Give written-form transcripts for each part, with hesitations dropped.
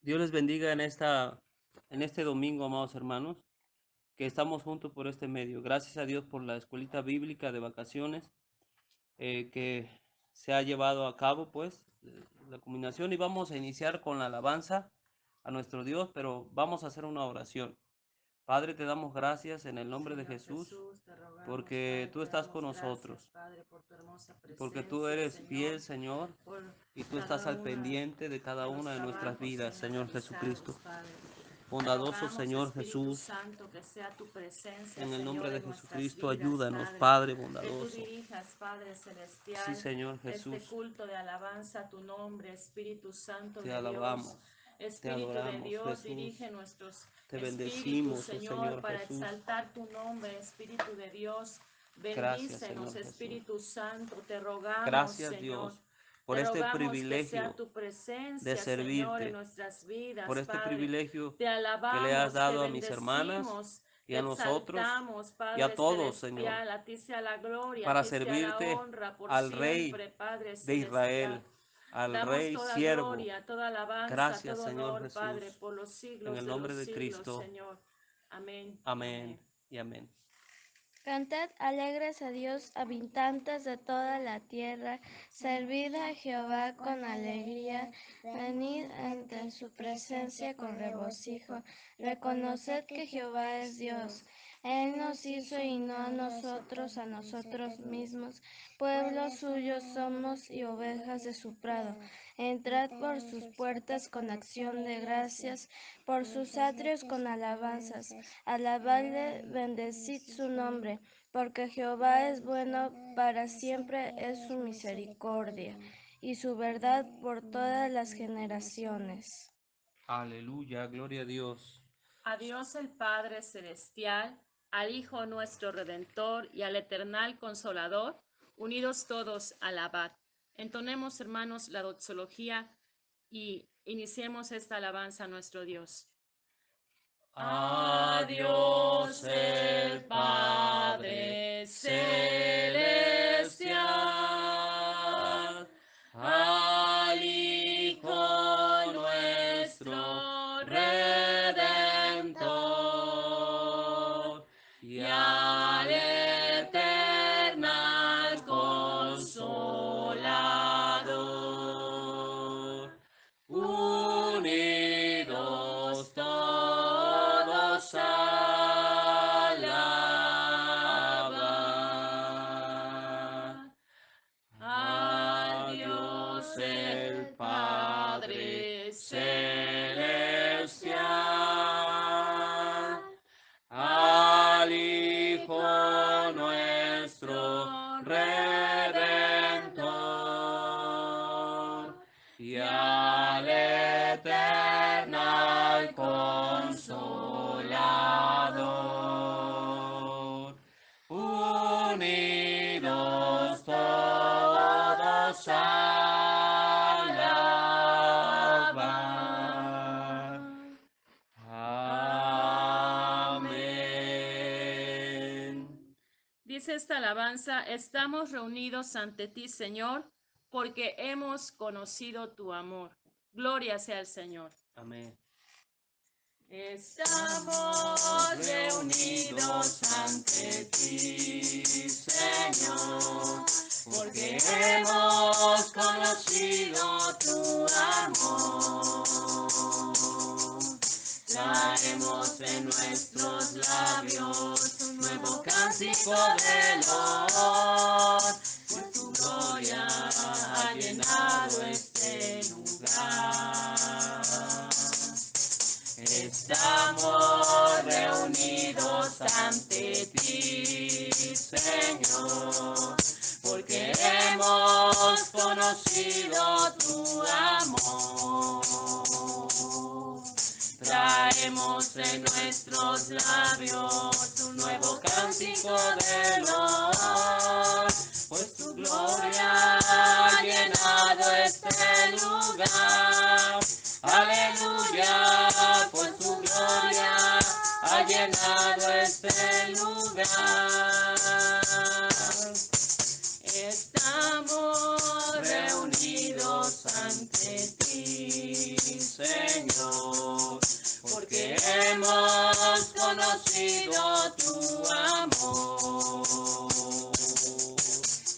Dios les bendiga en este domingo, amados hermanos, que estamos juntos por este medio. Gracias a Dios por la escuelita bíblica de vacaciones que se ha llevado a cabo, pues, la culminación y vamos a iniciar con la alabanza a nuestro Dios, pero vamos a hacer una oración. Padre, te damos gracias en el nombre de Señor Jesús, Jesús, te rogamos, porque Padre, tú te estás damos con gracias, nosotros, Padre, por tu hermosa porque tú presencia, eres Señor, fiel, Señor, por y tú estás cada al uno pendiente de cada de los una de nuestras trabajos, vidas, Señor, Señor realizados, Jesucristo. Padre. Te Bondadoso rogamos, Señor Espíritu Jesús, Santo, que sea tu presencia, en el Señor, nombre de en nuestras Jesucristo, vidas, ayúdanos, Padre. Padre Que tú bondadoso. dirijas, Padre Sí, Celestial, Señor este Jesús, culto de alabanza a tu nombre, Espíritu Santo te de Dios. alabamos, te Espíritu de adoramos, Dios, Jesús, dirige nuestros te espíritus, bendecimos, oh Señor, Señor para Jesús. exaltar tu nombre, Espíritu de Dios. Gracias, Bendícenos, Señor Jesús. Espíritu Santo, te rogamos, Gracias, Señor. Dios, por Te este rogamos que sea privilegio tu de presencia, Señor, en servirte, nuestras por vidas, este Padre. privilegio Te que le has alabamos, te dado a mis hermanas bendecimos, y te a nosotros exaltamos, y a Padre todos, Señor, Celestial. A ti sea la gloria, a para ti sea la servirte honra por al Rey siempre, Padre de Celestial. Israel, al Damos Rey toda siervo. gloria, toda alabanza, Gracias, todo Señor honor, Padre, Jesús, por los en siglos el de los nombre de siglos, Cristo. Señor. Amén y Amén amén. y amén. Cantad alegres a Dios, habitantes de toda la tierra, servid a Jehová con alegría, venid ante su presencia con regocijo, reconoced que Jehová es Dios. Él nos hizo y no a nosotros mismos, pueblo suyo somos y ovejas de su prado. Entrad por sus puertas con acción de gracias, por sus atrios con alabanzas. Alabadle, bendecid su nombre, porque Jehová es bueno, para siempre es su misericordia, y su verdad por todas las generaciones. Aleluya, gloria a Dios. A Dios el Padre Celestial, al Hijo nuestro Redentor y al Eternal Consolador, unidos todos, alabad. Entonemos, hermanos, la doxología y iniciemos esta alabanza a nuestro Dios. A Dios el Padre Celestial, al Hijo nuestro Redentor y al Eternal Consolador, unidos todos alaban a Dios el Padre Celestial, al Hijo nuestro Redentor y al Eternal Consolador, unidos todos alaban. Amén. Dice esta alabanza: estamos reunidos ante ti, Señor, porque hemos conocido tu amor. Gloria sea al Señor. Amén. Estamos reunidos ante ti, Señor, porque hemos conocido tu amor. Traemos en nuestros labios un nuevo cántico de loor, pues tu gloria ha llenado este lugar. Estamos reunidos ante ti, Señor, porque hemos conocido tu amor. Traemos en nuestros labios un nuevo cántico de loor, pues tu gloria ha llenado este lugar. Aleluya, pues tu gloria ha llenado este lugar. Estamos reunidos ante ti, Señor, porque hemos conocido tu amor.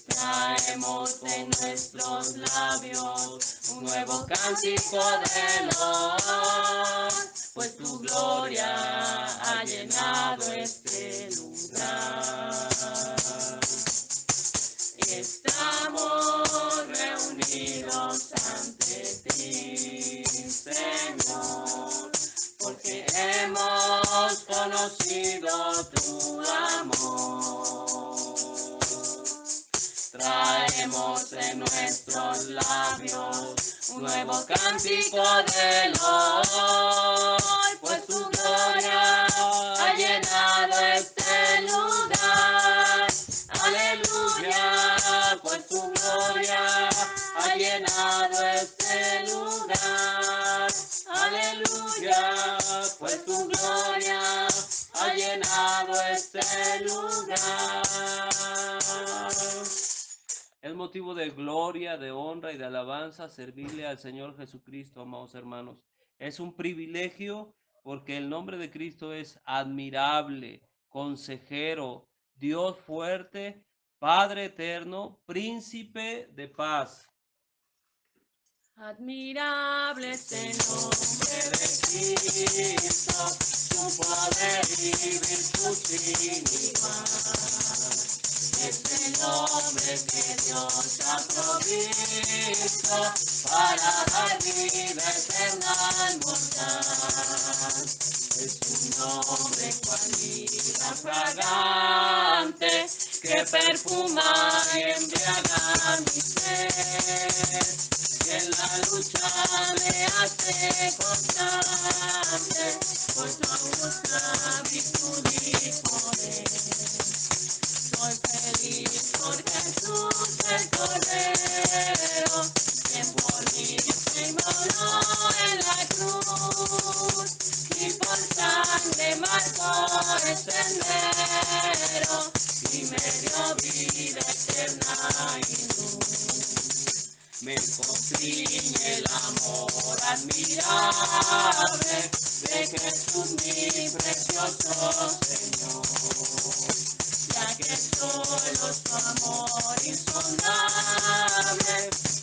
Traemos en nuestros labios un nuevo cántico de loor, pues tu gloria ha llenado este lugar. Estamos reunidos ante ti, Señor, porque hemos conocido tu amor. Traemos en nuestros labios un nuevo cántico de loor, pues tu gloria ha llenado este lugar. Aleluya, pues tu gloria ha llenado este lugar. Aleluya, pues tu gloria ha llenado este lugar. Es motivo de gloria, de honra y de alabanza servirle al Señor Jesucristo, amados hermanos. Es un privilegio porque el nombre de Cristo es admirable, consejero, Dios fuerte, Padre eterno, príncipe de paz. Admirable es el nombre De Cristo, su poder y virtud sin igual. Es el nombre que Dios ha provisto para dar vida eterna al mortal. Es un nombre cual mirra fragante que perfuma y embriaga mi ser. Que en la lucha me hace constante, pues no busca virtud y poder. Soy feliz por Jesús el Cordero, quien por mí se inmoló en la cruz, y por sangre marcó el sendero, y me dio vida eterna y luz. Me constriñe el amor admirable de Jesús mi precioso Señor, ya que solo su amor insondable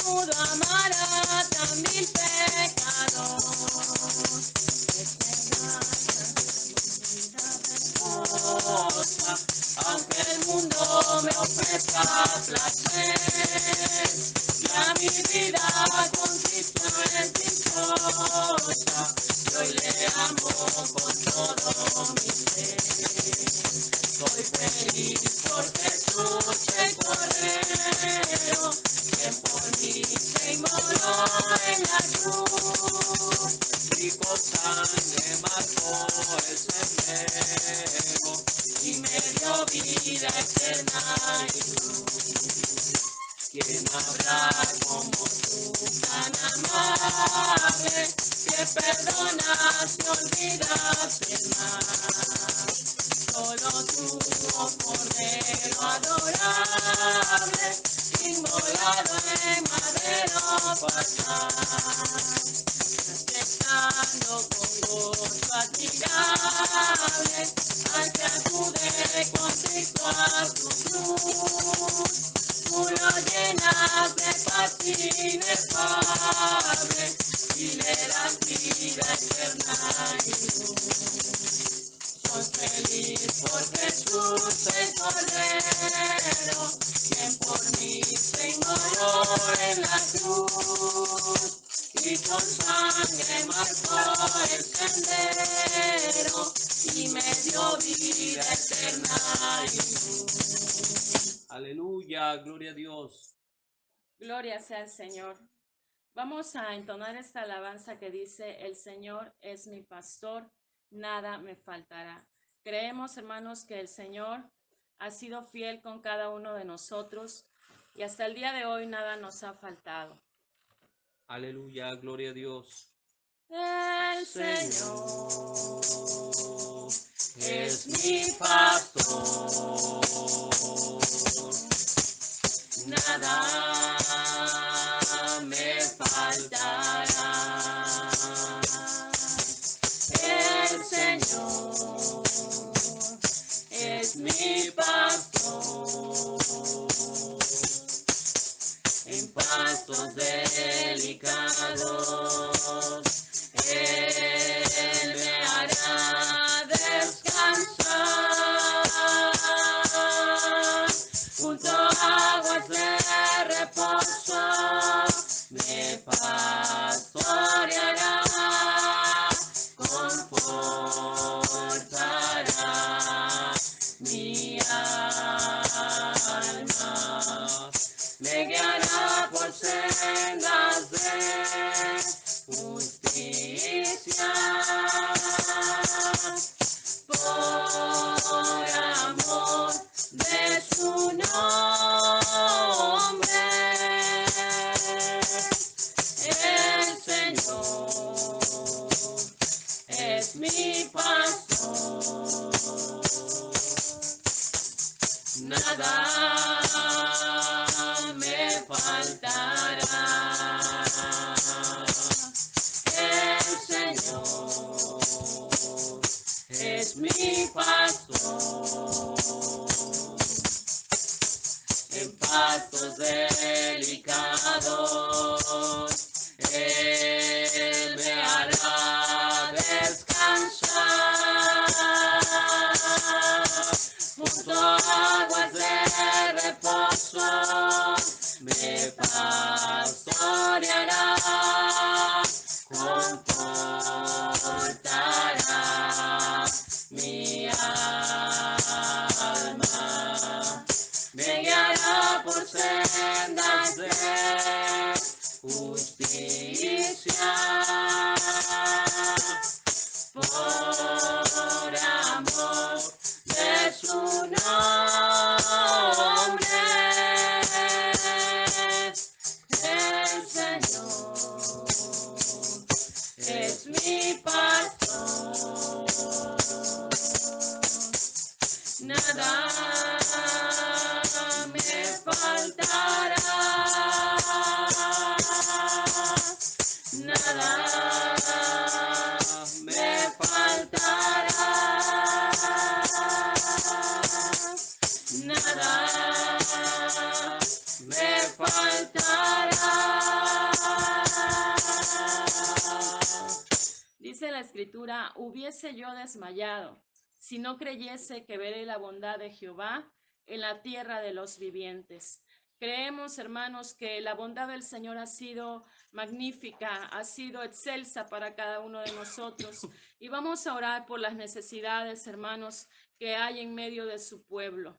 pudo amar a tan vil pecador. Aunque el mundo me ofrezca placer, ya mi vida con Cristo es dichosa, y hoy le amo con todo mi ser. Soy feliz por Jesús el Cordero, quien por mí se inmoló en la cruz, y con sangre marcó el sendero, y me dio vida eterna y luz. ¿Quién habrá como tú tan amable, que perdonas y olvidas el mal? Solo tú, oh Cordero adorable, inmolado en madero pasar, aceptando con gozo admirable al que acude con Cristo a tu cruz. Tú lo llenas de paz inefable y le das vida eterna y luz. Soy feliz por Jesús el Cordero, quien por mí se inmoló en la cruz, y con sangre marcó el sendero, y me dio vida eterna y luz. Aleluya, gloria a Dios. Gloria sea al Señor. Vamos a entonar esta alabanza que dice: el Señor es mi pastor, nada me faltará. Creemos, hermanos, que el Señor ha sido fiel con cada uno de nosotros y hasta el día de hoy nada nos ha faltado. Aleluya, gloria a Dios. El Señor es mi pastor, nada me faltará. justicia, por amor de su nombre. El Señor es mi pastor, nada me faltará. El Señor es mi pastor, en pastos delicados Él me hará descansar, junto a aguas de reposo me pastoreará, confortará mi alma, me guiará por sendas de justicia, por amor de su nombre. El Señor es mi pastor, nada me faltará, nada me faltará, nada me faltará. Dice la escritura, hubiese yo desmayado si no creyese que veré la bondad de Jehová en la tierra de los vivientes. Creemos, hermanos, que la bondad del Señor ha sido magnífica, ha sido excelsa para cada uno de nosotros. Y vamos a orar por las necesidades, hermanos, que hay en medio de su pueblo.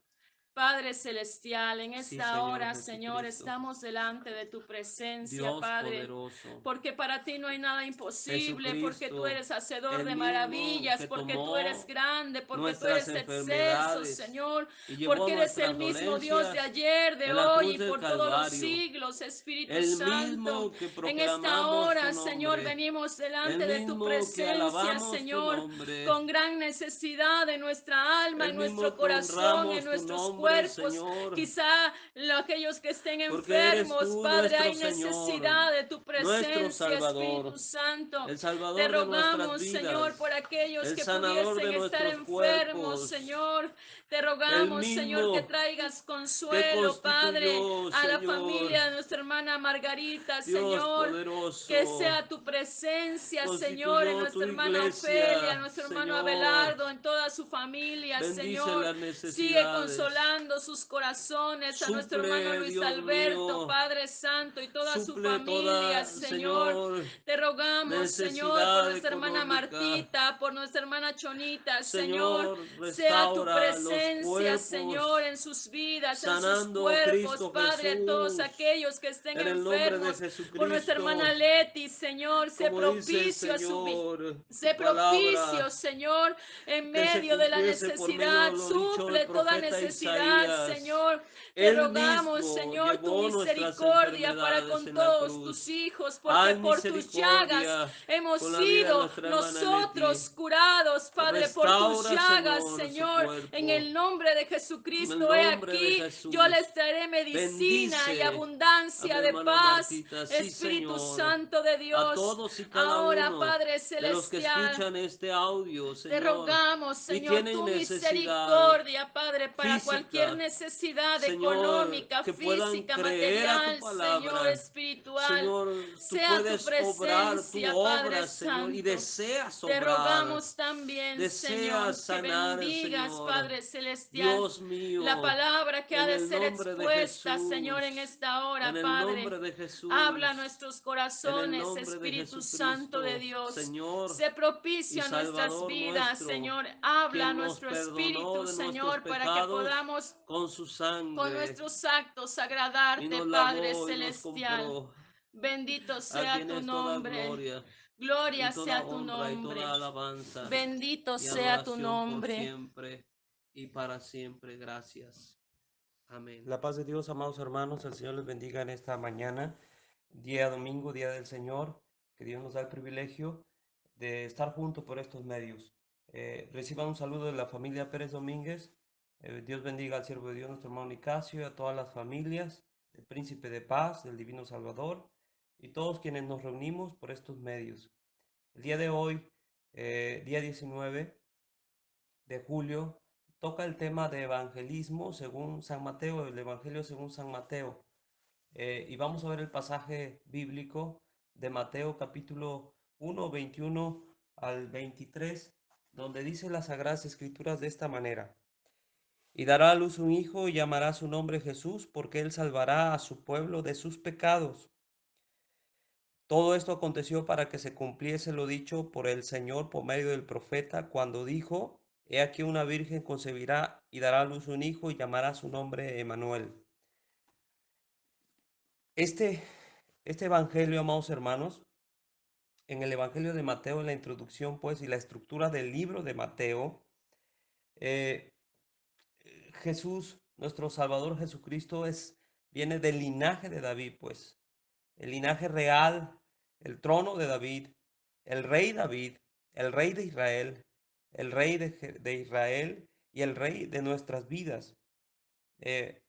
Padre celestial, en esta Señor hora, Jesucristo. Señor, estamos delante de tu presencia, Dios Padre, poderoso, porque para ti no hay nada imposible, porque tú Jesucristo, eres hacedor el de mismo maravillas, que porque tú tomó eres grande, porque tú nuestras eres excelso, enfermedades Señor, y llevó porque eres el nuestras mismo Dios de dolencias ayer, de en la hoy cruz y del por todos los Calvario. siglos, Espíritu El Santo. mismo que En esta proclamamos hora, tu Señor, nombre, venimos el delante de tu mismo que presencia, alabamos tu Señor, nombre, con gran necesidad en nuestra alma, el en nuestro mismo que corazón, en honramos tu nuestros nombre, cuerpos. Señor, Quizá aquellos que estén porque eres enfermos, tú Padre, nuestro hay Señor, necesidad de tu nuestro presencia, Salvador, Espíritu Santo. el Te Salvador de nuestras rogamos, vidas, Señor, por aquellos el que sanador pudiesen de estar nuestros enfermos, cuerpos, Señor. Te el rogamos, Señor, que mismo traigas que consuelo, Padre, constituyó, a la Señor, familia de nuestra hermana Margarita, Dios Señor. Que poderoso, sea tu presencia, Señor, en constituyó tu nuestra hermana Ofelia, iglesia, nuestro hermano Señor, Abelardo, en toda su familia, bendice Señor. las Sigue necesidades, consolando sus corazones a nuestro hermano suple, Luis Dios Alberto, mío, Padre Santo, y toda su suple familia, toda, Señor. Señor, Te rogamos, Señor, por necesidad nuestra hermana económica. Martita, por nuestra hermana Chonita, Señor. Señor, Sea tu restaura los presencia, Señor, cuerpos, en sus vidas, en sus sanando cuerpos, Cristo Padre, a todos Jesús, aquellos que estén en el nombre de enfermos. Por nuestra Jesucristo, hermana Leti, Señor, sé como dice el propicio a su vida. Señor, Sé tu propicio, palabra, Señor, en que se medio de la cumpliese por medio necesidad. de lo dicho del Suple toda profeta necesidad, Isaías. Señor. Te Él rogamos, mismo Señor, tu llevó nuestras misericordia para enfermedades con en la todos tus cruz. hijos, porque Haz por tus llagas misericordia hemos con la vida de sido nuestra hermana Leti. nosotros curados, Padre, por tus Restaura, llagas, Señor, su Señor. En cuerpo. el nombre de En el Jesucristo, he nombre de aquí, yo Jesús. les traeré medicina y Bendice a mi abundancia de hermana paz. Martita, sí Espíritu Señor, Santo de a Dios, todos y cada ahora, uno Padre de los que celestial. escuchan este audio, Te Señor, rogamos, y Señor, tienen tu necesidad misericordia, Padre, para cualquier física, necesidad Señor, económica, que puedan física, creer a tu material, Señor, palabra. espiritual. Señor, tú Sea tu puedes obrar, tú presencia, Padre obras, Señor, y Santo. deseas Te obrar, rogamos también, deseas Señor, que sanar, bendigas, Señor. Padre celestial, Dios la mío, palabra que ha en de el ser nombre de expuesta, Señor, en Jesús, esta en hora, el Padre. nombre de Habla a Jesús, nuestros en el corazones, nombre de Espíritu Santo de Jesucristo, Dios. Señor Sé y propicio a nuestras Salvador vidas, nuestro, Señor. Habla a quien nos nuestro perdonó espíritu, de nuestros Señor, para que pecados podamos con su con sangre nuestros actos y agradarte, nos Padre lavó y nos celestial. compró. Bendito A sea quien tu es toda nombre. gloria Gloria y toda sea tu honra y nombre. toda alabanza Bendito y sea tu adoración por nombre. siempre y para siempre. Gracias. Amén. La paz de Dios, amados hermanos, el Señor les bendiga en esta mañana, día domingo, día del Señor, que Dios nos da el privilegio de estar juntos por estos medios. Reciban un saludo de la familia Pérez Domínguez. Dios bendiga al siervo de Dios, nuestro hermano Nicasio, y a todas las familias, del Príncipe de Paz, del Divino Salvador, y todos quienes nos reunimos por estos medios. El día de hoy, día 19 de julio, toca el tema de evangelismo según San Mateo, el Evangelio según San Mateo. Y vamos a ver el pasaje bíblico de Mateo capítulo 1, 21 al 23, donde dice las Sagradas Escrituras de esta manera. Y dará a luz un hijo y llamará su nombre Jesús, porque él salvará a su pueblo de sus pecados. Todo esto aconteció para que se cumpliese lo dicho por el Señor por medio del profeta, cuando dijo, He aquí una virgen concebirá y dará a luz un hijo y llamará su nombre Emanuel. Este, este evangelio, amados hermanos, en el evangelio de Mateo, en la introducción, pues, y la estructura del libro de Mateo, eh, Jesús, nuestro Salvador Jesucristo, viene del linaje de David, pues, el linaje real, el trono de David, David, el rey de Israel, el rey de Israel y el rey de nuestras vidas. Eh,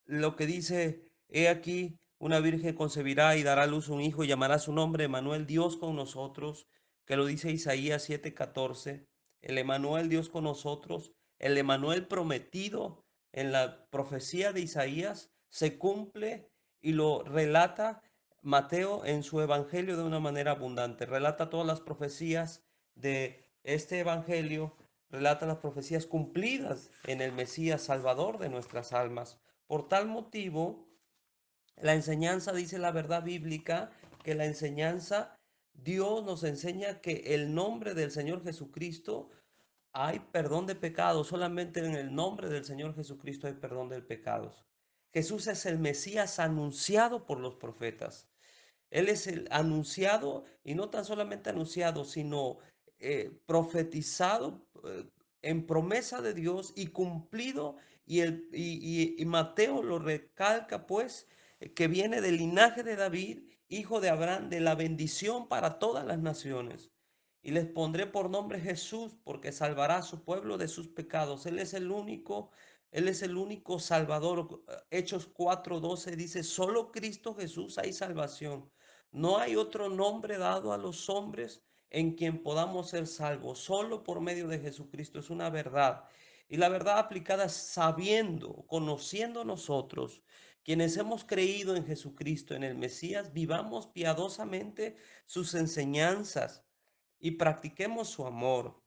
lo que dice, he aquí, una virgen concebirá y dará a luz un hijo y llamará su nombre Emanuel, Dios con nosotros, que lo dice Isaías 7:14, el Emanuel, Dios con nosotros, el Emanuel prometido en la profecía de Isaías, se cumple y lo relata Mateo en su evangelio de una manera abundante. Relata todas las profecías de este evangelio, relata las profecías cumplidas en el Mesías Salvador de nuestras almas. Por tal motivo, la enseñanza dice la verdad bíblica, que la enseñanza, Dios nos enseña que el nombre del Señor Jesucristo hay perdón de pecados, solamente en el nombre del Señor Jesucristo hay perdón de pecados. Jesús es el Mesías anunciado por los profetas. Él es el anunciado y no tan solamente anunciado, sino profetizado en promesa de Dios y cumplido. Y Mateo lo recalca pues, que viene del linaje de David, hijo de Abraham, de la bendición para todas las naciones. Y les pondré por nombre Jesús, porque salvará a su pueblo de sus pecados. Él es el único Salvador. Hechos 4:12 dice, solo Cristo Jesús hay salvación. No hay otro nombre dado a los hombres en quien podamos ser salvos, solo por medio de Jesucristo. Es una verdad. Y la verdad aplicada sabiendo, conociendo nosotros, quienes hemos creído en Jesucristo, en el Mesías, vivamos piadosamente sus enseñanzas y practiquemos su amor.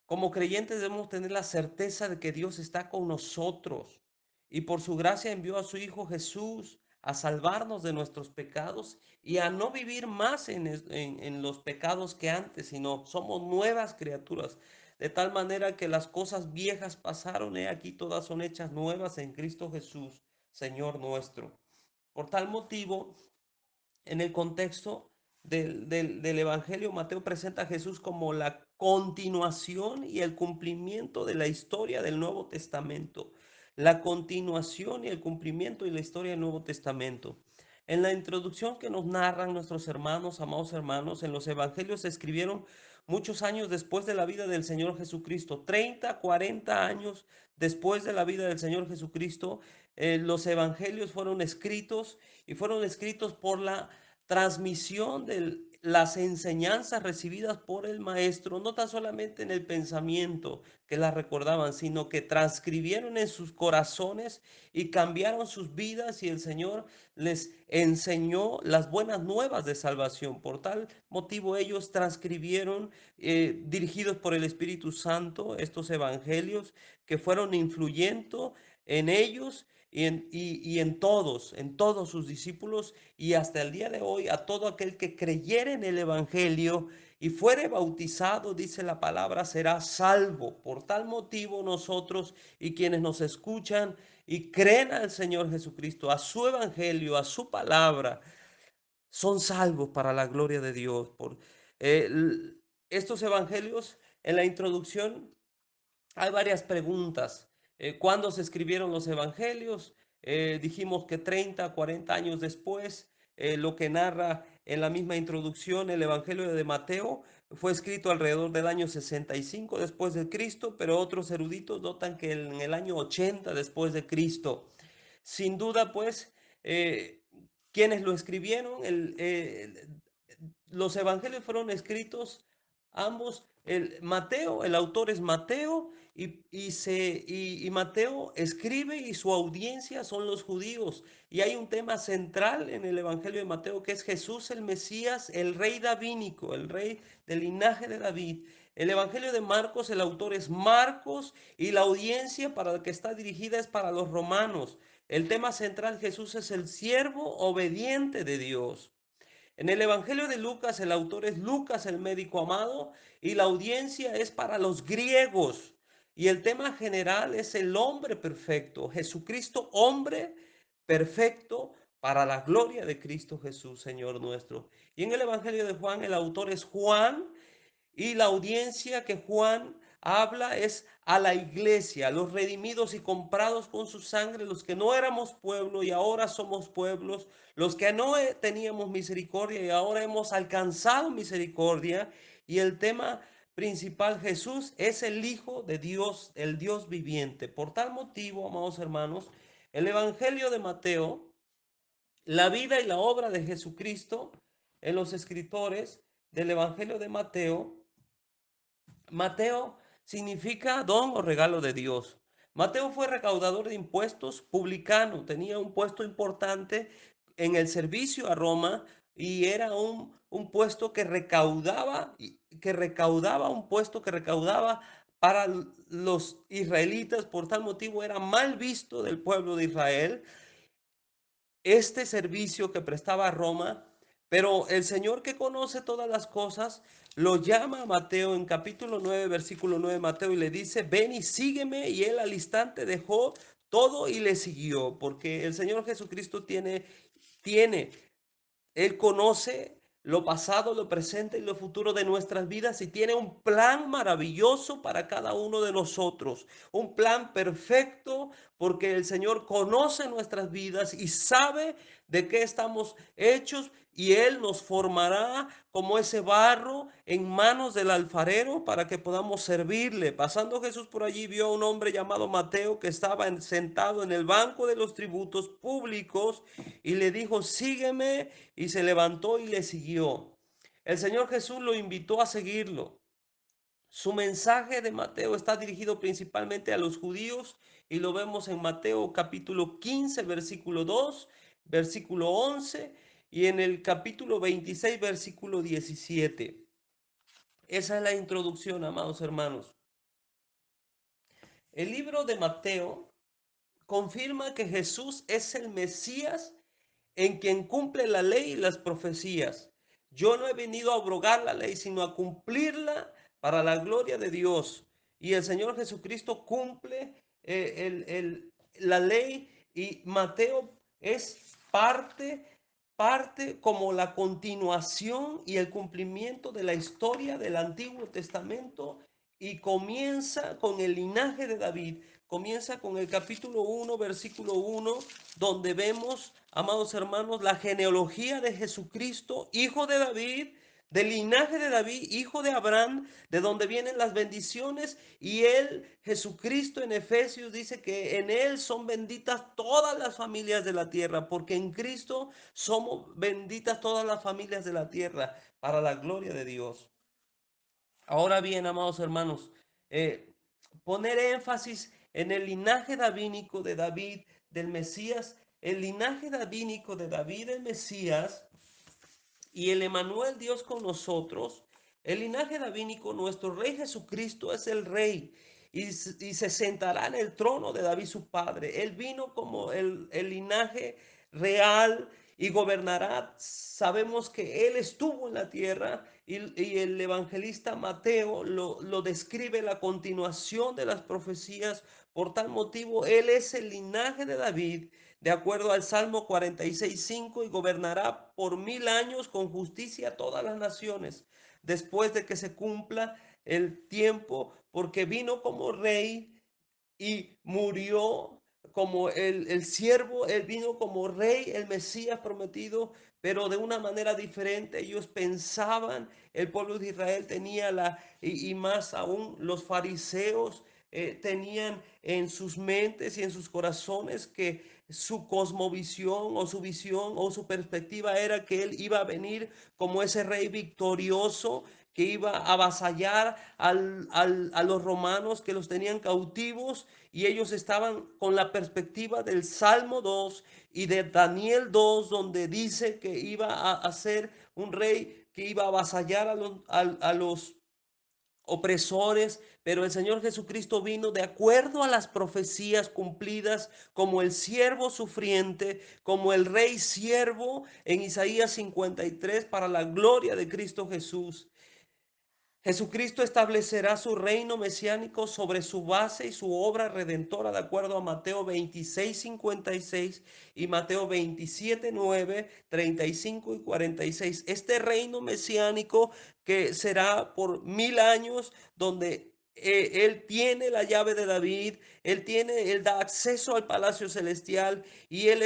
Como creyentes debemos tener la certeza de que Dios está con nosotros y por su gracia envió a su Hijo Jesús a salvarnos de nuestros pecados y a no vivir más en los pecados que antes, sino somos nuevas criaturas. De tal manera que las cosas viejas pasaron, he aquí todas son hechas nuevas en Cristo Jesús, Señor nuestro. Por tal motivo, en el contexto del Evangelio, Mateo presenta a Jesús como la continuación y el cumplimiento de la historia del Nuevo Testamento. La continuación y el cumplimiento y la historia del Nuevo Testamento. En la introducción que nos narran nuestros hermanos, amados hermanos, en los evangelios se escribieron muchos años después de la vida del Señor Jesucristo, 30, 40 años después de la vida del Señor Jesucristo, los evangelios fueron escritos y fueron escritos por la transmisión de las enseñanzas recibidas por el maestro, no tan solamente en el pensamiento que las recordaban, sino que transcribieron en sus corazones y cambiaron sus vidas y el Señor les enseñó las buenas nuevas de salvación. Por tal motivo ellos transcribieron, dirigidos por el Espíritu Santo, estos evangelios que fueron influyendo en ellos en todos sus discípulos y hasta el día de hoy a todo aquel que creyere en el Evangelio y fuere bautizado, dice la palabra, será salvo. Por tal motivo nosotros y quienes nos escuchan y creen al Señor Jesucristo, a su Evangelio, a su palabra, son salvos para la gloria de Dios. Eh, Estos evangelios, en la introducción hay varias preguntas. ¿Cuándo se escribieron los evangelios? Dijimos que 30, 40 años después, lo que narra en la misma introducción el evangelio de Mateo fue escrito alrededor del año 65 después de Cristo, pero otros eruditos notan que en el año 80 después de Cristo. Sin duda, pues, eh, quienes lo escribieron, los evangelios fueron escritos ambos. Mateo, el autor es Mateo, y Mateo escribe y su audiencia son los judíos. Y hay un tema central en el evangelio de Mateo que es Jesús el Mesías, el rey davínico, el rey del linaje de David. El evangelio de Marcos, el autor es Marcos y la audiencia para la que está dirigida es para los romanos. El tema central, Jesús es el siervo obediente de Dios. En el Evangelio de Lucas, el autor es Lucas, el médico amado, y la audiencia es para los griegos. Y el tema general es el hombre perfecto, Jesucristo, hombre perfecto para la gloria de Cristo Jesús, Señor nuestro. Y en el Evangelio de Juan, el autor es Juan, y la audiencia que Juan habla es a la iglesia, los redimidos y comprados con su sangre, los que no éramos pueblo y ahora somos pueblos, los que no teníamos misericordia y ahora hemos alcanzado misericordia. Y el tema principal, Jesús es el Hijo de Dios, el Dios viviente. Por tal motivo, amados hermanos, el Evangelio de Mateo, la vida y la obra de Jesucristo en los escritores del Evangelio de Mateo, Mateo significa don o regalo de Dios. Mateo fue recaudador de impuestos, publicano, tenía un puesto importante en el servicio a Roma y era un puesto un puesto que recaudaba para los israelitas. Por tal motivo era mal visto del pueblo de Israel este servicio que prestaba a Roma, pero el Señor, que conoce todas las cosas, lo llama a Mateo en capítulo 9, versículo 9, Mateo, y le dice: ven y sígueme. Y él al instante dejó todo y le siguió, porque el Señor Jesucristo tiene él conoce lo pasado, lo presente y lo futuro de nuestras vidas, y tiene un plan maravilloso para cada uno de nosotros. Un plan perfecto, porque el Señor conoce nuestras vidas y sabe de qué estamos hechos, y Él nos formará como ese barro en manos del alfarero para que podamos servirle. Pasando Jesús por allí, vio a un hombre llamado Mateo que estaba sentado en el banco de los tributos públicos, y le dijo: sígueme. Y se levantó y le siguió. El Señor Jesús lo invitó a seguirlo. Su mensaje de Mateo está dirigido principalmente a los judíos, y lo vemos en Mateo capítulo 15, versículo 2, versículo 11, y en el capítulo 26, versículo 17. Esa es la introducción, amados hermanos. El libro de Mateo confirma que Jesús es el Mesías en quien cumple la ley y las profecías. Yo no he venido a abrogar la ley, sino a cumplirla para la gloria de Dios. Y el Señor Jesucristo cumple la ley, y Mateo es parte como la continuación y el cumplimiento de la historia del Antiguo Testamento, y comienza con el linaje de David. Comienza con el capítulo 1, versículo 1, donde vemos, amados hermanos, la genealogía de Jesucristo, hijo de David, del linaje de David, hijo de Abraham, de donde vienen las bendiciones. Y él, Jesucristo, en Efesios dice que en él son benditas todas las familias de la tierra, porque en Cristo somos benditas todas las familias de la tierra para la gloria de Dios. Ahora bien, amados hermanos, poner énfasis en el linaje davínico de David, del Mesías, el linaje davínico de David, el Mesías, y el Emanuel, Dios con nosotros. El linaje davínico, nuestro Rey Jesucristo es el Rey, y se sentará en el trono de David su padre. Él vino como el linaje real y gobernará. Sabemos que Él estuvo en la tierra, y el evangelista Mateo lo describe la continuación de las profecías. Por tal motivo, Él es el linaje de David, de acuerdo al Salmo 46:5, y gobernará por 1000 años con justicia a todas las naciones, después de que se cumpla el tiempo, porque vino como rey y murió como el siervo, él vino como rey, el Mesías prometido, pero de una manera diferente. Ellos pensaban, el pueblo de Israel tenía y más aún los fariseos tenían en sus mentes y en sus corazones que su cosmovisión o su visión o su perspectiva era que él iba a venir como ese rey victorioso que iba a avasallar a los romanos que los tenían cautivos, y ellos estaban con la perspectiva del Salmo 2 y de Daniel 2, donde dice que iba a ser un rey que iba a avasallar a los opresores, pero el Señor Jesucristo vino de acuerdo a las profecías cumplidas como el siervo sufriente, como el rey siervo en Isaías 53, para la gloria de Cristo Jesús. Jesucristo establecerá su reino mesiánico sobre su base y su obra redentora, de acuerdo a Mateo 26:56 y Mateo 27:9, 35 y 46. Este reino mesiánico que será por 1000 años, donde él tiene la llave de David, él da acceso al palacio celestial, y él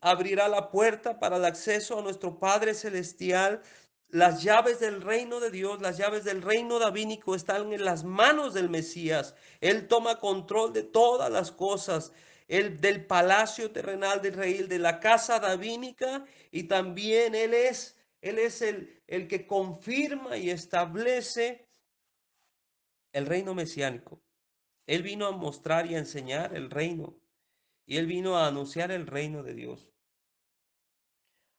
abrirá la puerta para el acceso a nuestro Padre celestial. Las llaves del reino de Dios, las llaves del reino davínico están en las manos del Mesías. Él toma control de todas las cosas, del palacio terrenal del rey, de la casa davínica, y también él es el que confirma y establece el reino mesiánico. Él vino a mostrar y a enseñar el reino, y él vino a anunciar el reino de Dios.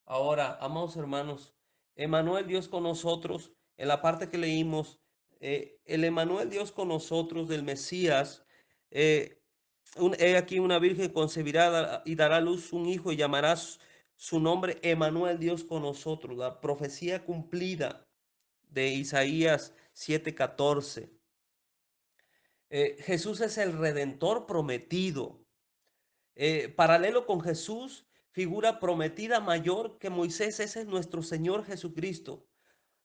Ahora, amados hermanos, Emanuel, Dios con nosotros, en la parte que leímos, el Emanuel, Dios con nosotros del Mesías, eh, he aquí una virgen concebirá y dará a luz un hijo y llamará su nombre Emanuel, Dios con nosotros, la profecía cumplida de Isaías 7:14. Jesús es el redentor prometido. Paralelo con Jesús, figura prometida mayor que Moisés, ese es nuestro Señor Jesucristo.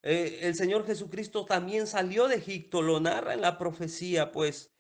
El Señor Jesucristo también salió de Egipto, lo narra en la profecía, pues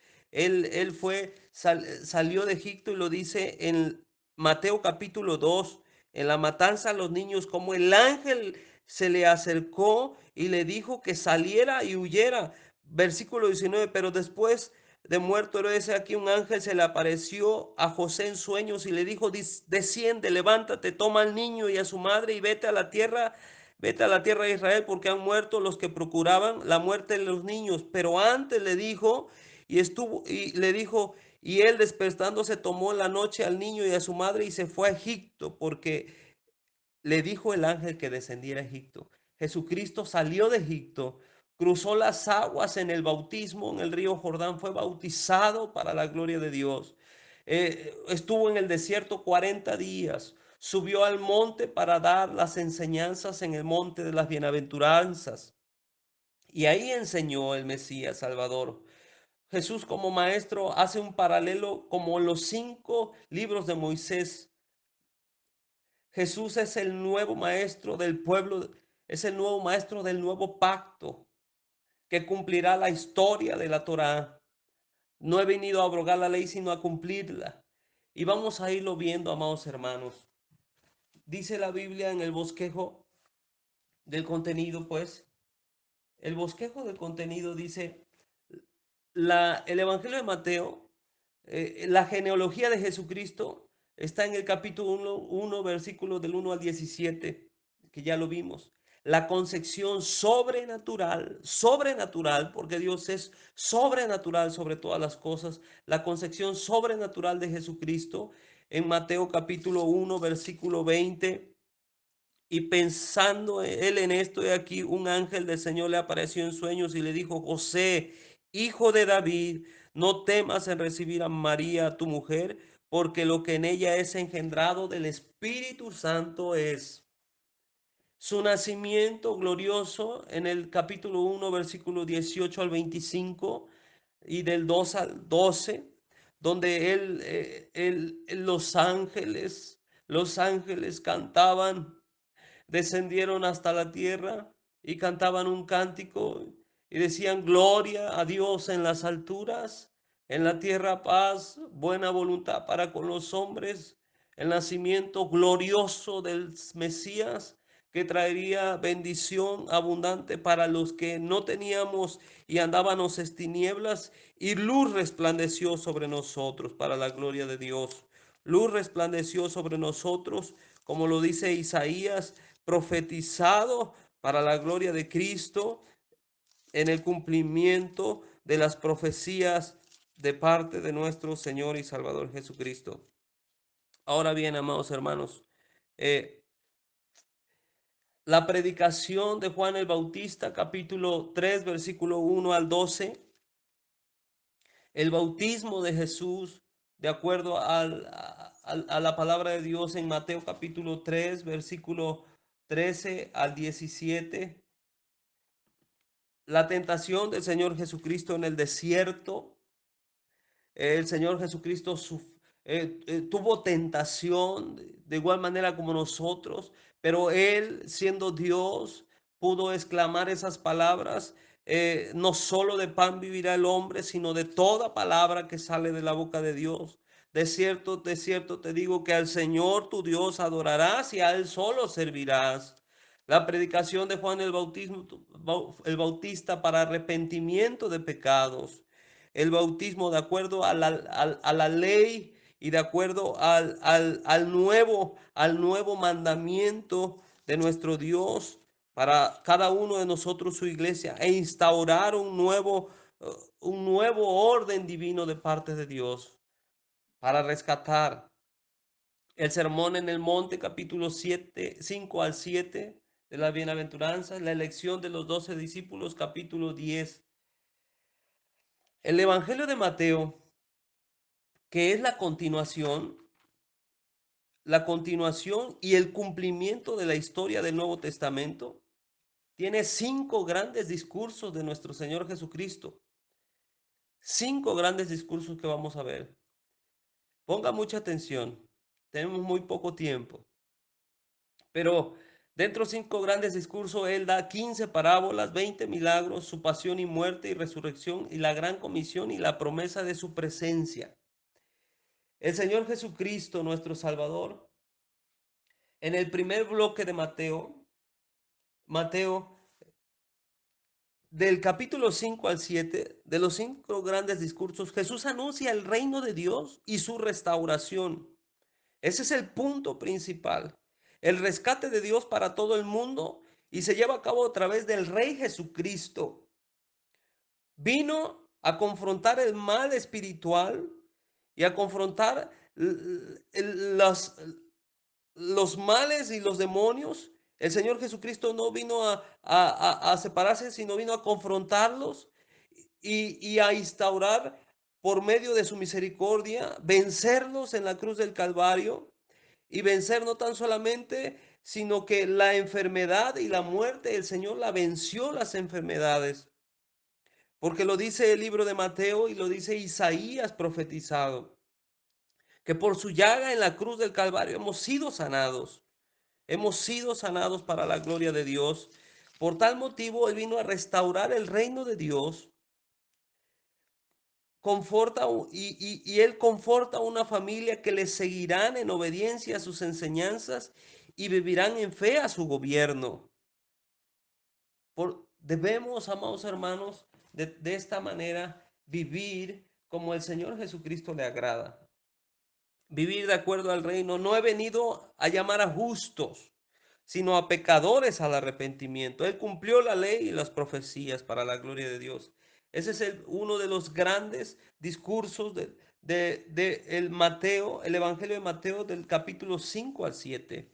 salió de Egipto, y lo dice en Mateo capítulo 2, en la matanza a los niños, como el ángel se le acercó y le dijo que saliera y huyera. Versículo 19, pero después de muerto Herodes, aquí un ángel se le apareció a José en sueños y le dijo: Desciende, levántate, toma al niño y a su madre y vete a la tierra de Israel, porque han muerto los que procuraban la muerte de los niños. Pero antes le dijo, y él despertándose tomó la noche al niño y a su madre y se fue a Egipto, porque le dijo el ángel que descendiera a Egipto. Jesucristo salió de Egipto, cruzó las aguas en el bautismo en el río Jordán, fue bautizado para la gloria de Dios. Estuvo en el desierto 40 días, subió al monte para dar las enseñanzas en el monte de las bienaventuranzas. Y ahí enseñó el Mesías Salvador. Jesús como maestro hace un paralelo como los 5 libros de Moisés. Jesús es el nuevo maestro del pueblo, es el nuevo maestro del nuevo pacto que cumplirá la historia de la Torá. No he venido a abrogar la ley, sino a cumplirla. Y vamos a irlo viendo, amados hermanos. Dice la Biblia en el bosquejo del contenido, pues, el bosquejo del contenido dice, el Evangelio de Mateo, la genealogía de Jesucristo está en el capítulo 1, versículo del 1 al 17, que ya lo vimos. La concepción sobrenatural, sobrenatural, porque Dios es sobrenatural sobre todas las cosas, la concepción sobrenatural de Jesucristo en Mateo capítulo 1, versículo 20. Y pensando él en esto, he aquí un ángel del Señor le apareció en sueños y le dijo: José, hijo de David, no temas en recibir a María, tu mujer, porque lo que en ella es engendrado del Espíritu Santo es. Su nacimiento glorioso en el capítulo 1, versículo 18 al 25 y del 2 al 12, donde los ángeles cantaban, descendieron hasta la tierra y cantaban un cántico y decían: gloria a Dios en las alturas, en la tierra paz, buena voluntad para con los hombres, el nacimiento glorioso del Mesías que traería bendición abundante para los que no teníamos y andábamos en tinieblas, y luz resplandeció sobre nosotros para la gloria de Dios. Luz resplandeció sobre nosotros, como lo dice Isaías, profetizado para la gloria de Cristo en el cumplimiento de las profecías de parte de nuestro Señor y Salvador Jesucristo. Ahora bien, amados hermanos, eh, la predicación de Juan el Bautista, capítulo 3, versículo 1 al 12, el bautismo de Jesús, de acuerdo a la palabra de Dios en Mateo capítulo 3, versículo 13 al 17, la tentación del Señor Jesucristo en el desierto. El Señor Jesucristo tuvo tentación de igual manera como nosotros, pero Él, siendo Dios, pudo exclamar esas palabras: no solo de pan vivirá el hombre, sino de toda palabra que sale de la boca de Dios. De cierto te digo que al Señor tu Dios adorarás y a Él solo servirás. La predicación de Juan el Bautista para arrepentimiento de pecados. El bautismo de acuerdo a la ley y de acuerdo al nuevo mandamiento de nuestro Dios para cada uno de nosotros, su iglesia, e instaurar un nuevo orden divino de parte de Dios para rescatar. El sermón en el monte, capítulo 7, 5 al 7 de la bienaventuranza, la elección de los 12 discípulos, capítulo 10. El Evangelio de Mateo, que es la continuación y el cumplimiento de la historia del Nuevo Testamento, tiene 5 grandes discursos de nuestro Señor Jesucristo. 5 grandes discursos que vamos a ver. Ponga mucha atención, tenemos muy poco tiempo, pero dentro de 5 grandes discursos Él da 15 parábolas, 20 milagros, su pasión y muerte y resurrección, y la gran comisión y la promesa de su presencia. El Señor Jesucristo, nuestro Salvador, en el primer bloque de Mateo, del capítulo 5 al 7, de los 5 grandes discursos, Jesús anuncia el reino de Dios y su restauración. Ese es el punto principal. El rescate de Dios para todo el mundo, y se lleva a cabo a través del Rey Jesucristo. Vino a confrontar el mal espiritual y a confrontar los males y los demonios. El Señor Jesucristo no vino a separarse, sino vino a confrontarlos y a instaurar por medio de su misericordia, vencerlos en la cruz del Calvario, y vencer no tan solamente, sino que la enfermedad y la muerte, el Señor la venció, las enfermedades. Porque lo dice el libro de Mateo y lo dice Isaías profetizado, que por su llaga en la cruz del Calvario hemos sido sanados. Hemos sido sanados para la gloria de Dios. Por tal motivo, Él vino a restaurar el reino de Dios. Y Él conforta a una familia que le seguirán en obediencia a sus enseñanzas y vivirán en fe a su gobierno. Debemos, amados hermanos, de esta manera vivir como el Señor Jesucristo le agrada. Vivir de acuerdo al reino. No he venido a llamar a justos, sino a pecadores al arrepentimiento. Él cumplió la ley y las profecías para la gloria de Dios. Ese es uno de los grandes discursos de el Evangelio de Mateo, del capítulo 5 al 7.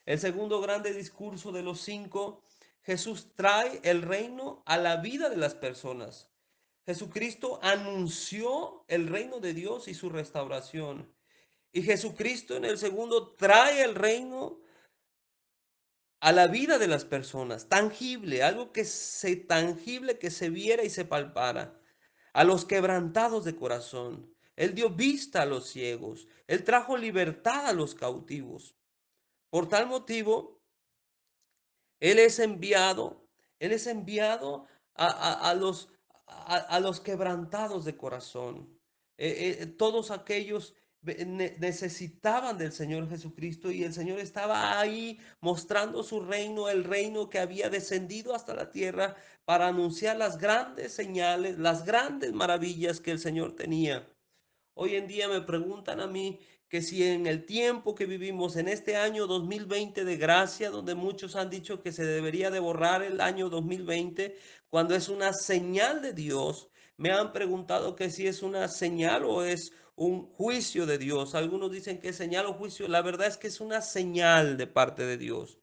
El segundo grande discurso de los 5, Jesús trae el reino a la vida de las personas. Jesucristo anunció el reino de Dios y su restauración. Y Jesucristo en el segundo trae el reino a la vida de las personas, tangible, algo tangible, que se viera y se palpara, a los quebrantados de corazón. Él dio vista a los ciegos. Él trajo libertad a los cautivos. Por tal motivo, Él Él es enviado a los quebrantados de corazón. Todos aquellos necesitaban del Señor Jesucristo y el Señor estaba ahí mostrando su reino, el reino que había descendido hasta la tierra para anunciar las grandes señales, las grandes maravillas que el Señor tenía. Hoy en día me preguntan a mí que si en el tiempo que vivimos, en este año 2020 de gracia, donde muchos han dicho que se debería de borrar el año 2020, cuando es una señal de Dios, me han preguntado que si es una señal o es un juicio de Dios. Algunos dicen que es señal o juicio. La verdad es que es una señal de parte de Dios.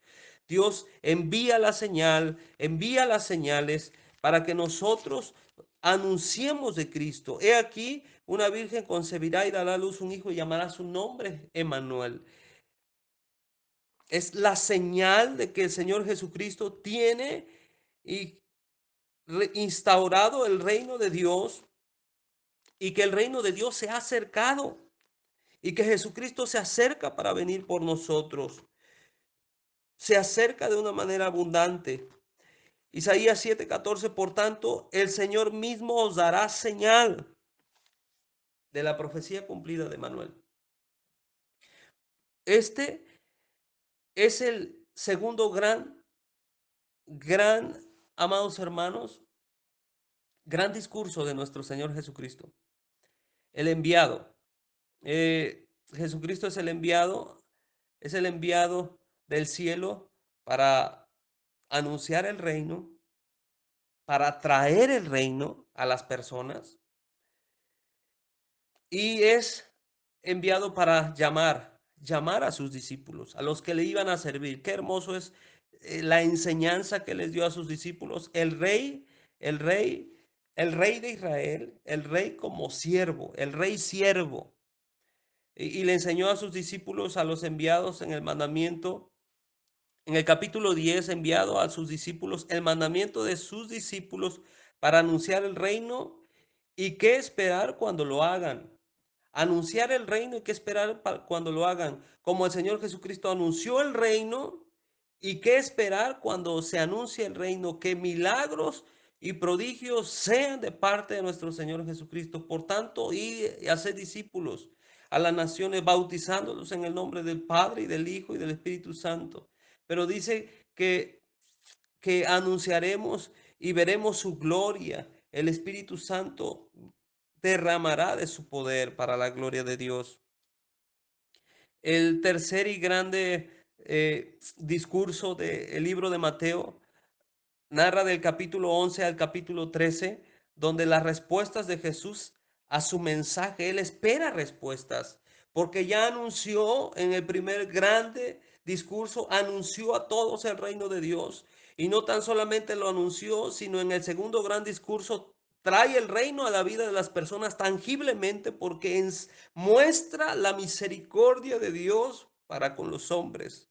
Dios envía la señal, envía las señales para que nosotros anunciemos de Cristo. He aquí, una virgen concebirá y dará a luz un hijo y llamará su nombre Emmanuel. Es la señal de que el Señor Jesucristo tiene y instaurado el reino de Dios y que el reino de Dios se ha acercado y que Jesucristo se acerca para venir por nosotros. Se acerca de una manera abundante. Isaías 7:14, por tanto, el Señor mismo os dará señal de la profecía cumplida de Manuel. Este es el segundo gran, amados hermanos, gran discurso de nuestro Señor Jesucristo. El enviado. Jesucristo es el enviado del cielo para anunciar el reino, para traer el reino a las personas y es enviado para llamar a sus discípulos, a los que le iban a servir. Qué hermoso es la enseñanza que les dio a sus discípulos. El rey, el rey de Israel, el rey como siervo, el rey siervo. Y le enseñó a sus discípulos, a los enviados en el mandamiento. En el capítulo 10, enviado a sus discípulos, el mandamiento de sus discípulos para anunciar el reino y qué esperar cuando lo hagan. Anunciar el reino y qué esperar cuando lo hagan. Como el Señor Jesucristo anunció el reino y qué esperar cuando se anuncie el reino. Que milagros y prodigios sean de parte de nuestro Señor Jesucristo. Por tanto, ir y hacer discípulos a las naciones, bautizándolos en el nombre del Padre y del Hijo y del Espíritu Santo. Pero dice que anunciaremos y veremos su gloria. El Espíritu Santo derramará de su poder para la gloria de Dios. El tercer y grande discurso del libro de Mateo narra del capítulo 11 al capítulo 13, donde las respuestas de Jesús a su mensaje, él espera respuestas, porque ya anunció en el primer grande discurso, anunció a todos el reino de Dios, y no tan solamente lo anunció, sino en el segundo gran discurso trae el reino a la vida de las personas tangiblemente, porque muestra la misericordia de Dios para con los hombres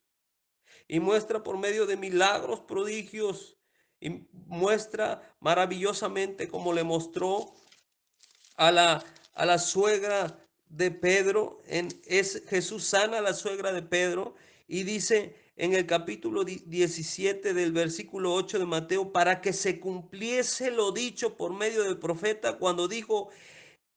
y muestra por medio de milagros, prodigios, y muestra maravillosamente como le mostró a la suegra de Pedro. Jesús sana a la suegra de Pedro y dice en el capítulo 17 del versículo 8 de Mateo, para que se cumpliese lo dicho por medio del profeta cuando dijo,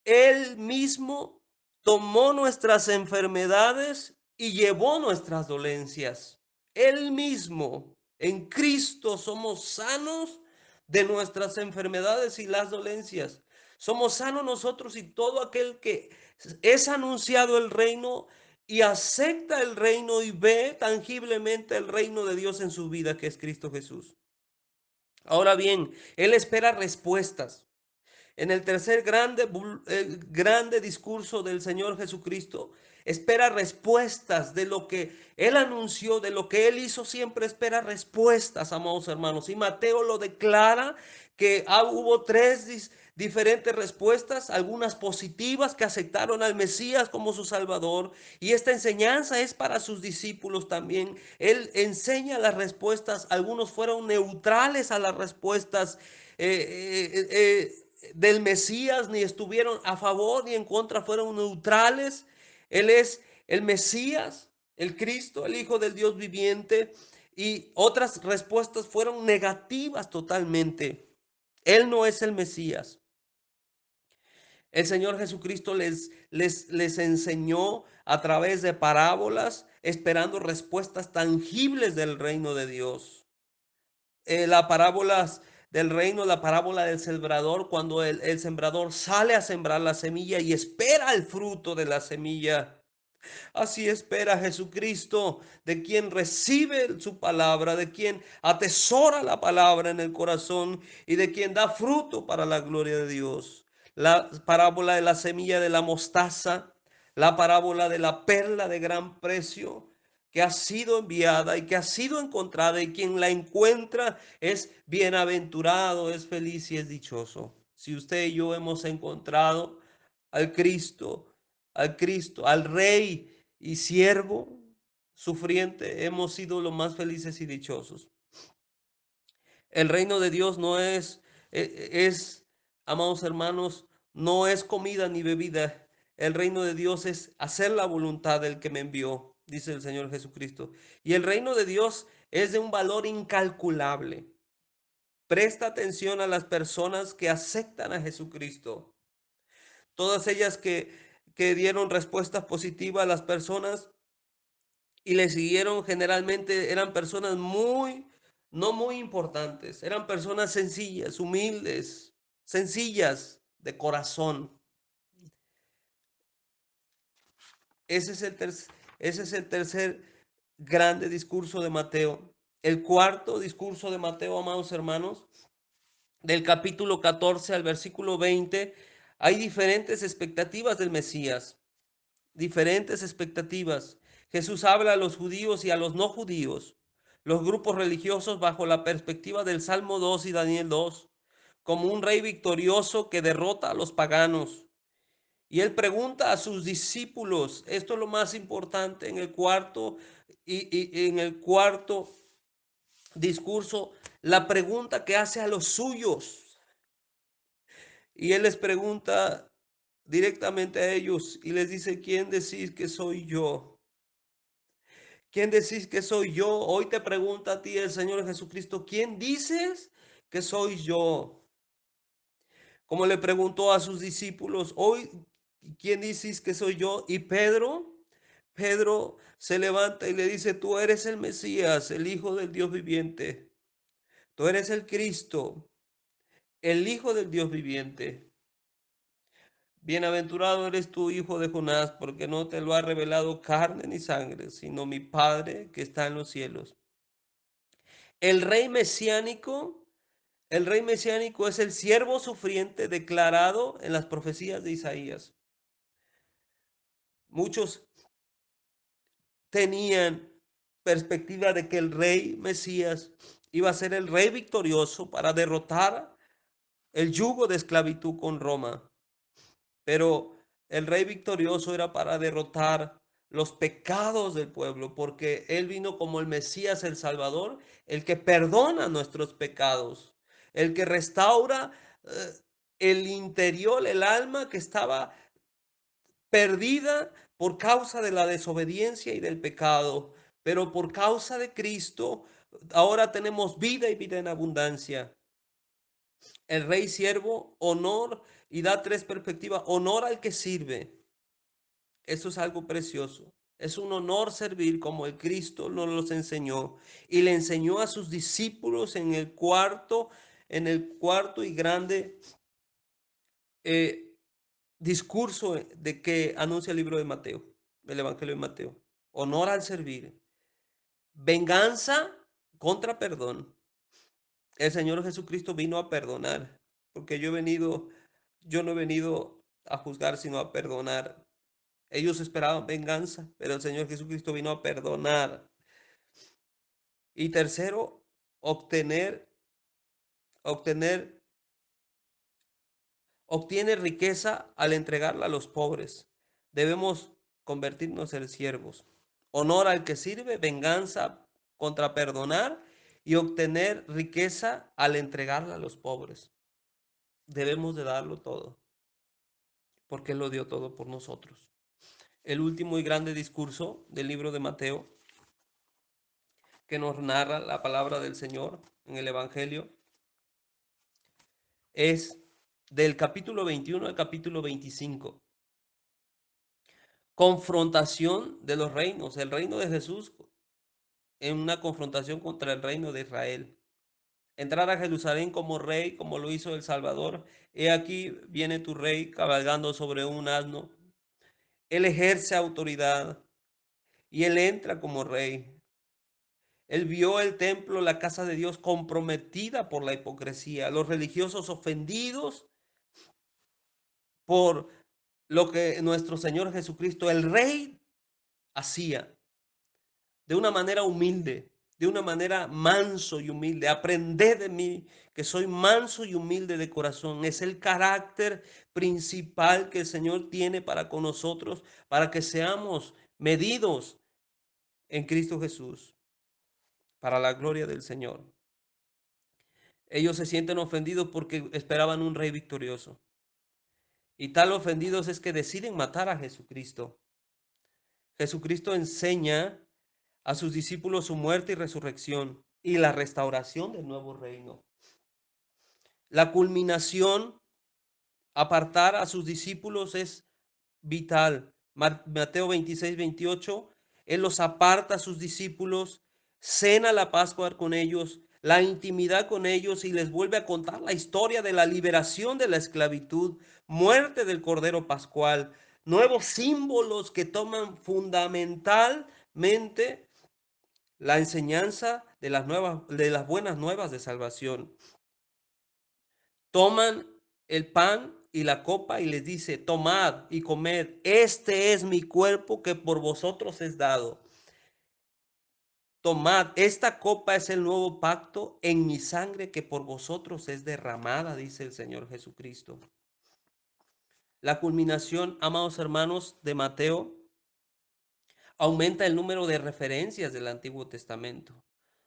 él mismo tomó nuestras enfermedades y llevó nuestras dolencias. Él mismo, en Cristo, somos sanos de nuestras enfermedades y las dolencias. Somos sanos nosotros y todo aquel que es anunciado el reino y acepta el reino y ve tangiblemente el reino de Dios en su vida, que es Cristo Jesús. Ahora bien, Él espera respuestas. En el tercer grande discurso del Señor Jesucristo, espera respuestas de lo que Él anunció, de lo que Él hizo, siempre espera respuestas, amados hermanos. Y Mateo lo declara que hubo tres diferentes respuestas, algunas positivas que aceptaron al Mesías como su Salvador. Y esta enseñanza es para sus discípulos también. Él enseña las respuestas, algunos fueron neutrales a las respuestas. del Mesías, ni estuvieron a favor ni en contra, fueron neutrales. Él es el Mesías, el Cristo, el Hijo del Dios viviente. Y otras respuestas fueron negativas totalmente. Él no es el Mesías. El Señor Jesucristo les enseñó a través de parábolas, esperando respuestas tangibles del reino de Dios. Las parábolas del reino, la parábola del sembrador, cuando el sembrador sale a sembrar la semilla y espera el fruto de la semilla. Así espera Jesucristo de quien recibe su palabra, de quien atesora la palabra en el corazón y de quien da fruto para la gloria de Dios. La parábola de la semilla de la mostaza, la parábola de la perla de gran precio que ha sido enviada y que ha sido encontrada, y quien la encuentra es bienaventurado, es feliz y es dichoso. Si usted y yo hemos encontrado al Cristo, al Rey y siervo sufriente, hemos sido los más felices y dichosos. El reino de Dios no es, amados hermanos, no es comida ni bebida. El reino de Dios es hacer la voluntad del que me envió, dice el Señor Jesucristo. Y el reino de Dios es de un valor incalculable. Presta atención a las personas que aceptan a Jesucristo. Todas ellas que dieron respuestas positivas a las personas y le siguieron, generalmente eran personas no muy importantes, eran personas sencillas, humildes, sencillas de corazón. Ese es ese es el tercer grande discurso de Mateo. El cuarto discurso de Mateo, amados hermanos, del capítulo 14 al versículo 20, hay diferentes expectativas del Mesías. Diferentes expectativas. Jesús habla a los judíos y a los no judíos, los grupos religiosos bajo la perspectiva del Salmo 2 y Daniel 2, como un rey victorioso que derrota a los paganos. Y él pregunta a sus discípulos, esto es lo más importante en el cuarto y en el cuarto discurso, la pregunta que hace a los suyos. Y él les pregunta directamente a ellos y les dice, ¿quién decís que soy yo? ¿Quién decís que soy yo? Hoy te pregunta a ti el Señor Jesucristo, ¿quién dices que soy yo? Como le preguntó a sus discípulos, hoy, ¿quién dices que soy yo? Y Pedro se levanta y le dice, tú eres el Mesías, el Hijo del Dios viviente. Tú eres el Cristo, el Hijo del Dios viviente. Bienaventurado eres tú, hijo de Jonás, porque no te lo ha revelado carne ni sangre, sino mi Padre que está en los cielos. El rey mesiánico, el rey mesiánico es el siervo sufriente declarado en las profecías de Isaías. Muchos tenían perspectiva de que el rey Mesías iba a ser el rey victorioso para derrotar el yugo de esclavitud con Roma. Pero el rey victorioso era para derrotar los pecados del pueblo, porque él vino como el Mesías, el Salvador, el que perdona nuestros pecados, el que restaura el interior, el alma que estaba perdida por causa de la desobediencia y del pecado. Pero por causa de Cristo, ahora tenemos vida y vida en abundancia. El rey siervo, honor, y da tres perspectivas. Honor al que sirve. Eso es algo precioso. Es un honor servir como el Cristo nos los enseñó. Y le enseñó a sus discípulos en el cuarto y grande eh, discurso de que anuncia el libro de Mateo, el Evangelio de Mateo. Honor al servir. Venganza contra perdón. El Señor Jesucristo vino a perdonar, porque yo no he venido a juzgar, sino a perdonar. Ellos esperaban venganza, pero el Señor Jesucristo vino a perdonar. Y tercero, obtener, obtiene riqueza al entregarla a los pobres. Debemos convertirnos en siervos. Honor al que sirve, venganza contra perdonar y obtener riqueza al entregarla a los pobres. debemos de darlo todo, porque Él lo dio todo por nosotros. El último y grande discurso del libro de Mateo, que nos narra la palabra del Señor en el Evangelio, es del capítulo 21 al capítulo 25. Confrontación de los reinos, el reino de Jesús en una confrontación contra el reino de Israel. Entrar a Jerusalén como rey, como lo hizo el Salvador. He aquí viene tu rey cabalgando sobre un asno. Él ejerce autoridad y él entra como rey. Él vio el templo, la casa de Dios comprometida por la hipocresía, los religiosos ofendidos por lo que nuestro Señor Jesucristo, el rey, hacía de una manera humilde, de una manera manso y humilde. Aprended de mí, que soy manso y humilde de corazón. Es el carácter principal que el Señor tiene para con nosotros, para que seamos medidos en Cristo Jesús, para la gloria del Señor. Ellos se sienten ofendidos porque esperaban un rey victorioso. Y tal ofendidos es que deciden matar a Jesucristo. Jesucristo enseña a sus discípulos su muerte y resurrección y la restauración del nuevo reino. La culminación, apartar a sus discípulos es vital. Mateo 26, 28, Él los aparta a sus discípulos, cena la Pascua con ellos, la intimidad con ellos y les vuelve a contar la historia de la liberación de la esclavitud, muerte del Cordero Pascual, nuevos símbolos que toman fundamentalmente la enseñanza de las buenas nuevas de salvación. Toman el pan y la copa y les dice: tomad y comed, este es mi cuerpo que por vosotros es dado. Tomad, esta copa es el nuevo pacto en mi sangre que por vosotros es derramada, dice el Señor Jesucristo. La culminación, amados hermanos, de Mateo aumenta el número de referencias del Antiguo Testamento.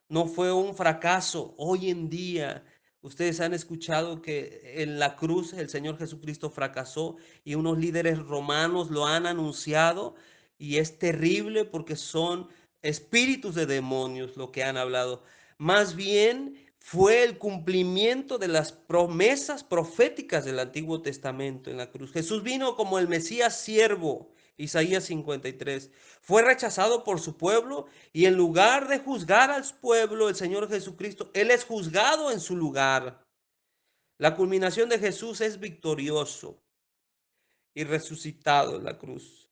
No fue un fracaso. Hoy en día, ustedes han escuchado que en la cruz el Señor Jesucristo fracasó y unos líderes romanos lo han anunciado y es terrible porque son espíritus de demonios lo que han hablado. Más bien fue el cumplimiento de las promesas proféticas del Antiguo Testamento en la cruz. Jesús vino como el Mesías siervo, Isaías 53. Fue rechazado por su pueblo y en lugar de juzgar al pueblo, el Señor Jesucristo, Él es juzgado en su lugar. La culminación de Jesús es victorioso y resucitado en la cruz.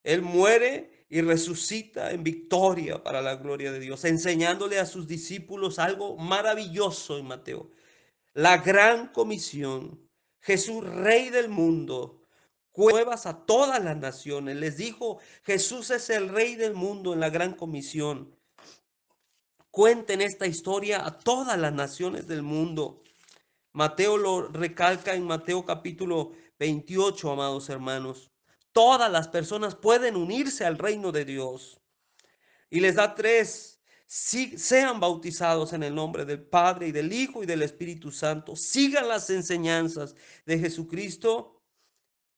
Él muere y resucita en victoria para la gloria de Dios, enseñándole a sus discípulos algo maravilloso en Mateo. La gran comisión. Jesús, rey del mundo, nuevas a todas las naciones. Les dijo: Jesús es el rey del mundo en la gran comisión. Cuenten esta historia a todas las naciones del mundo. Mateo lo recalca en Mateo capítulo 28, amados hermanos. Todas las personas pueden unirse al reino de Dios. Y les da tres: sean bautizados en el nombre del Padre y del Hijo y del Espíritu Santo. Sigan las enseñanzas de Jesucristo.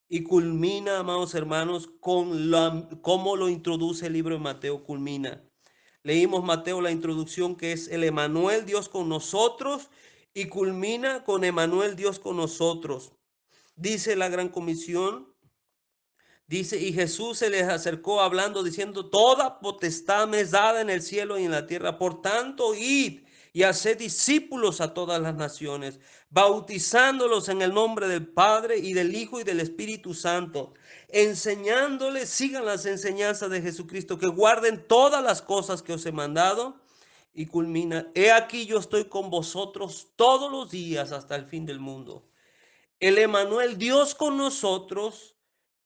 Y culmina, amados hermanos, con cómo lo introduce el libro de Mateo. Culmina. Leímos Mateo la introducción, que es el Emanuel, Dios con nosotros, y culmina con Emanuel, Dios con nosotros. Dice la gran comisión. Dice: y Jesús se les acercó hablando, diciendo: toda potestad me es dada en el cielo y en la tierra. Por tanto, id y haced discípulos a todas las naciones, bautizándolos en el nombre del Padre y del Hijo y del Espíritu Santo, enseñándoles, sigan las enseñanzas de Jesucristo, que guarden todas las cosas que os he mandado. Y culmina: he aquí yo estoy con vosotros todos los días hasta el fin del mundo. El Emanuel, Dios con nosotros,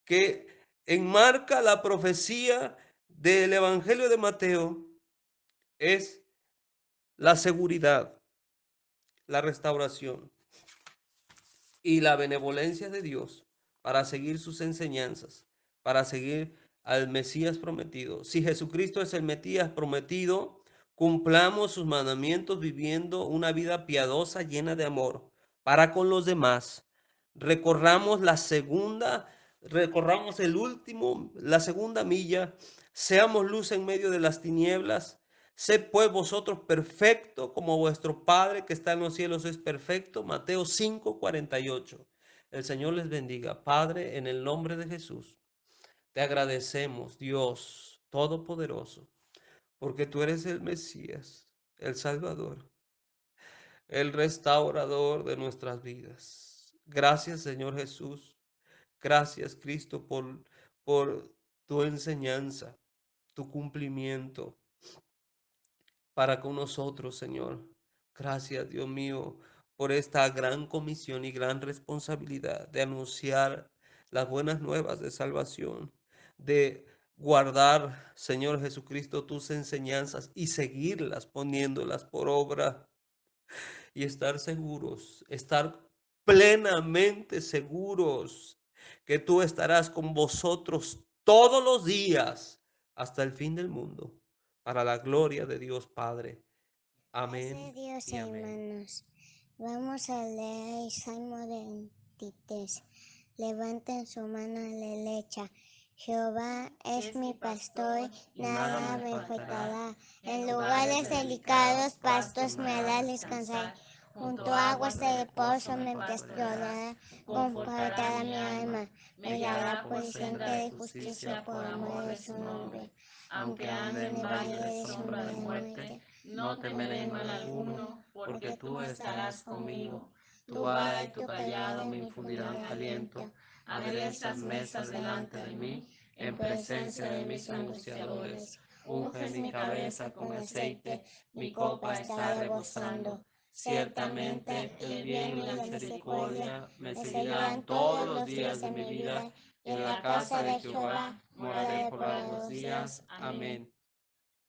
que enmarca la profecía del Evangelio de Mateo, es la seguridad, la restauración y la benevolencia de Dios para seguir sus enseñanzas, para seguir al Mesías prometido. Si Jesucristo es el Mesías prometido, cumplamos sus mandamientos viviendo una vida piadosa llena de amor, para con los demás. Recorramos recorramos la segunda milla, seamos luz en medio de las tinieblas. Sed pues vosotros perfectos como vuestro Padre que está en los cielos es perfecto. Mateo 5:48. El Señor les bendiga. Padre, en el nombre de Jesús, te agradecemos, Dios Todopoderoso, porque tú eres el Mesías, el Salvador, el restaurador de nuestras vidas. Gracias, Señor Jesús. Gracias, Cristo, por tu enseñanza, tu cumplimiento para con nosotros, Señor. Gracias, Dios mío, por esta gran comisión y gran responsabilidad de anunciar las buenas nuevas de salvación, de guardar, Señor Jesucristo, tus enseñanzas y seguirlas poniéndolas por obra y estar seguros, estar plenamente seguros que tú estarás con vosotros todos los días hasta el fin del mundo, para la gloria de Dios Padre. Gracias Amén Dios, y amén. hermanos. Vamos a leer el Salmo 23. Levanten su mano a la derecha. Jehová es mi pastor, nada me faltará. En lugares delicados pastos me hará descansar. Junto a aguas de reposo me pastoreará, confortará mi alma. Me dará por senda de justicia por amor de su nombre. Aunque ande en valle de sombra de muerte, no temeré mal alguno, porque tú estarás conmigo. Tu vara y tu callado me infundirán aliento. Aderezas mesas delante de mí, en presencia de mis angustiadores. Unges mi cabeza con aceite, mi copa está rebosando. Ciertamente el bien y la misericordia me seguirán todos los días de mi vida, y en la casa de Jehová moraré por largos días. Amén.